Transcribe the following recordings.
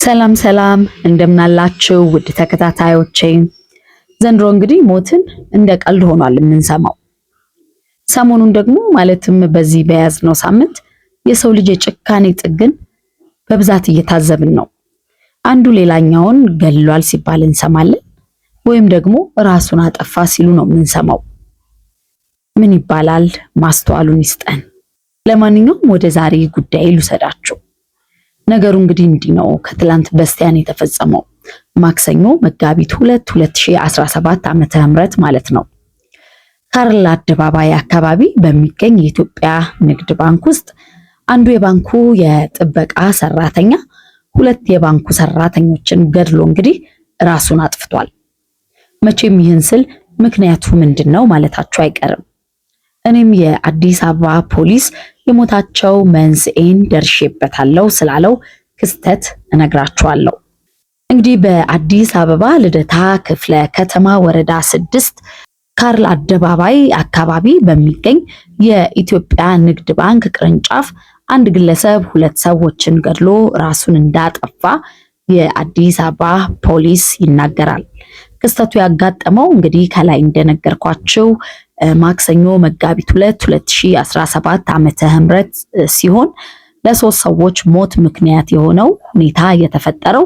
ሰላም ሰላም እንደምናላችሁ ውድ ተከታታዮቼ። ዘንድሮ እንግዲህ ሞትን እንደ ቀልድ ሆኗል የምንሰማው። ሰሞኑን ደግሞ ማለትም በዚህ በያዝነው ሳምንት የሰው ልጅ የጭካኔ ጥግን በብዛት እየታዘብን ነው። አንዱ ሌላኛውን ገድሏል ሲባል እንሰማለን፣ ወይም ደግሞ ራሱን አጠፋ ሲሉ ነው የምንሰማው። ምን ይባላል? ማስተዋሉን ይስጠን። ለማንኛውም ወደ ዛሬ ጉዳይ ልውሰዳችሁ። ነገሩ እንግዲህ እንዲህ ነው። ከትላንት በስቲያን የተፈጸመው ማክሰኞ መጋቢት 2 2017 ዓመተ ምህረት ማለት ነው። ካርል አደባባይ አካባቢ በሚገኝ የኢትዮጵያ ንግድ ባንክ ውስጥ አንዱ የባንኩ የጥበቃ ሰራተኛ ሁለት የባንኩ ሰራተኞችን ገድሎ እንግዲህ ራሱን አጥፍቷል። መቼም ይህን ስል ምክንያቱ ምንድነው ማለታችሁ አይቀርም። እኔም የአዲስ አበባ ፖሊስ የሞታቸው መንስኤን ደርሼበታለሁ ስላለው ክስተት እነግራችኋለሁ። እንግዲህ በአዲስ አበባ ልደታ ክፍለ ከተማ ወረዳ 6 ካርል አደባባይ አካባቢ በሚገኝ የኢትዮጵያ ንግድ ባንክ ቅርንጫፍ አንድ ግለሰብ ሁለት ሰዎችን ገድሎ ራሱን እንዳጠፋ የአዲስ አበባ ፖሊስ ይናገራል። ክስተቱ ያጋጠመው እንግዲህ ከላይ እንደነገርኳችሁ ማክሰኞ መጋቢት 2 2017 ዓመተ ምህረት ሲሆን ለሶስት ሰዎች ሞት ምክንያት የሆነው ሁኔታ የተፈጠረው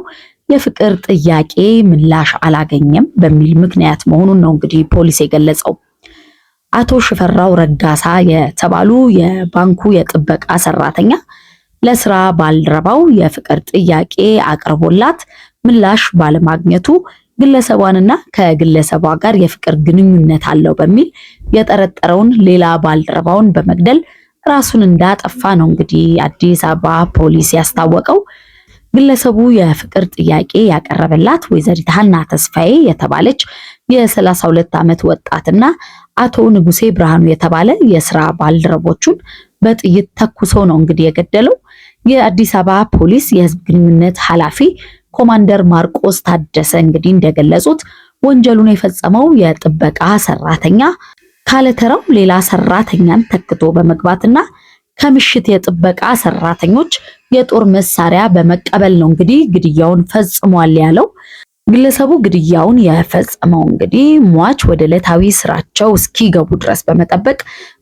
የፍቅር ጥያቄ ምላሽ አላገኘም በሚል ምክንያት መሆኑን ነው እንግዲህ ፖሊስ የገለጸው። አቶ ሽፈራው ረጋሳ የተባሉ የባንኩ የጥበቃ ሰራተኛ ለስራ ባልደረባው የፍቅር ጥያቄ አቅርቦላት ምላሽ ባለማግኘቱ ግለሰቧንና ከግለሰቧ ጋር የፍቅር ግንኙነት አለው በሚል የጠረጠረውን ሌላ ባልደረባውን በመግደል ራሱን እንዳጠፋ ነው እንግዲህ አዲስ አበባ ፖሊስ ያስታወቀው። ግለሰቡ የፍቅር ጥያቄ ያቀረበላት ወይዘሪት ሀና ተስፋዬ የተባለች የ32 ዓመት ወጣትና አቶ ንጉሴ ብርሃኑ የተባለ የስራ ባልደረቦቹን በጥይት ተኩሶ ነው እንግዲህ የገደለው። የአዲስ አበባ ፖሊስ የህዝብ ግንኙነት ኃላፊ ኮማንደር ማርቆስ ታደሰ እንግዲህ እንደገለጹት ወንጀሉን የፈጸመው የጥበቃ ሰራተኛ ካለተራው ሌላ ሰራተኛን ተክቶ በመግባትና ከምሽት የጥበቃ ሰራተኞች የጦር መሳሪያ በመቀበል ነው እንግዲህ ግድያውን ፈጽሟል ያለው። ግለሰቡ ግድያውን የፈጸመው እንግዲህ ሟች ወደ ዕለታዊ ስራቸው እስኪገቡ ድረስ በመጠበቅ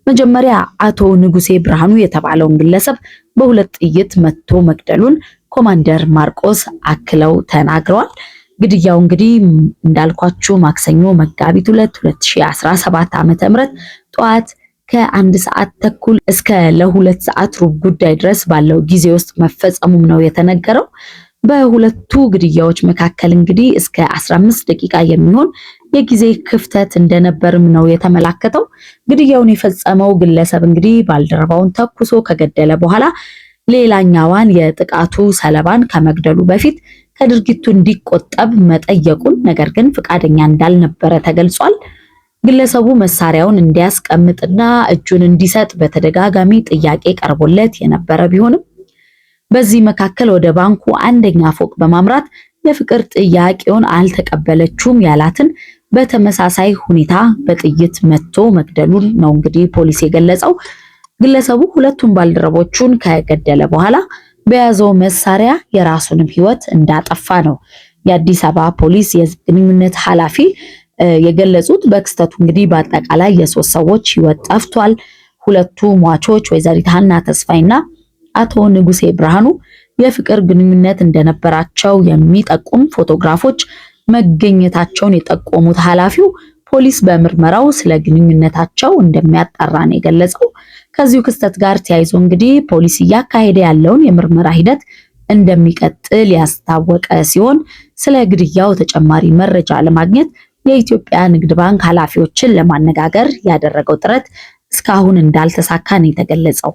መጀመሪያ አቶ ንጉሴ ብርሃኑ የተባለውን ግለሰብ በሁለት ጥይት መትቶ መግደሉን ኮማንደር ማርቆስ አክለው ተናግረዋል። ግድያው እንግዲህ እንዳልኳችሁ ማክሰኞ መጋቢት 2 2017 ዓመተ ምህረት ጠዋት ከ1 ሰዓት ተኩል እስከ ለ2 ሰዓት ሩብ ጉዳይ ድረስ ባለው ጊዜ ውስጥ መፈጸሙም ነው የተነገረው። በሁለቱ ግድያዎች መካከል እንግዲህ እስከ 15 ደቂቃ የሚሆን የጊዜ ክፍተት እንደነበርም ነው የተመላከተው። ግድያውን የፈጸመው ግለሰብ እንግዲህ ባልደረባውን ተኩሶ ከገደለ በኋላ ሌላኛዋን የጥቃቱ ሰለባን ከመግደሉ በፊት ከድርጊቱ እንዲቆጠብ መጠየቁን፣ ነገር ግን ፍቃደኛ እንዳልነበረ ተገልጿል። ግለሰቡ መሳሪያውን እንዲያስቀምጥና እጁን እንዲሰጥ በተደጋጋሚ ጥያቄ ቀርቦለት የነበረ ቢሆንም በዚህ መካከል ወደ ባንኩ አንደኛ ፎቅ በማምራት የፍቅር ጥያቄውን አልተቀበለችውም ያላትን በተመሳሳይ ሁኔታ በጥይት መትቶ መግደሉን ነው እንግዲህ ፖሊስ የገለጸው። ግለሰቡ ሁለቱን ባልደረቦቹን ከገደለ በኋላ በያዘው መሳሪያ የራሱንም ሕይወት እንዳጠፋ ነው የአዲስ አበባ ፖሊስ የህዝብ ግንኙነት ኃላፊ የገለጹት። በክስተቱ እንግዲህ በአጠቃላይ የሶስት ሰዎች ሕይወት ጠፍቷል። ሁለቱ ሟቾች ወይዘሪት ሀና ተስፋይና አቶ ንጉሴ ብርሃኑ የፍቅር ግንኙነት እንደነበራቸው የሚጠቁም ፎቶግራፎች መገኘታቸውን የጠቆሙት ኃላፊው ፖሊስ በምርመራው ስለ ግንኙነታቸው እንደሚያጣራ ነው የገለጸው። ከዚሁ ክስተት ጋር ተያይዞ እንግዲህ ፖሊስ እያካሄደ ያለውን የምርመራ ሂደት እንደሚቀጥል ያስታወቀ ሲሆን ስለ ግድያው ተጨማሪ መረጃ ለማግኘት የኢትዮጵያ ንግድ ባንክ ኃላፊዎችን ለማነጋገር ያደረገው ጥረት እስካሁን እንዳልተሳካ ነው የተገለጸው።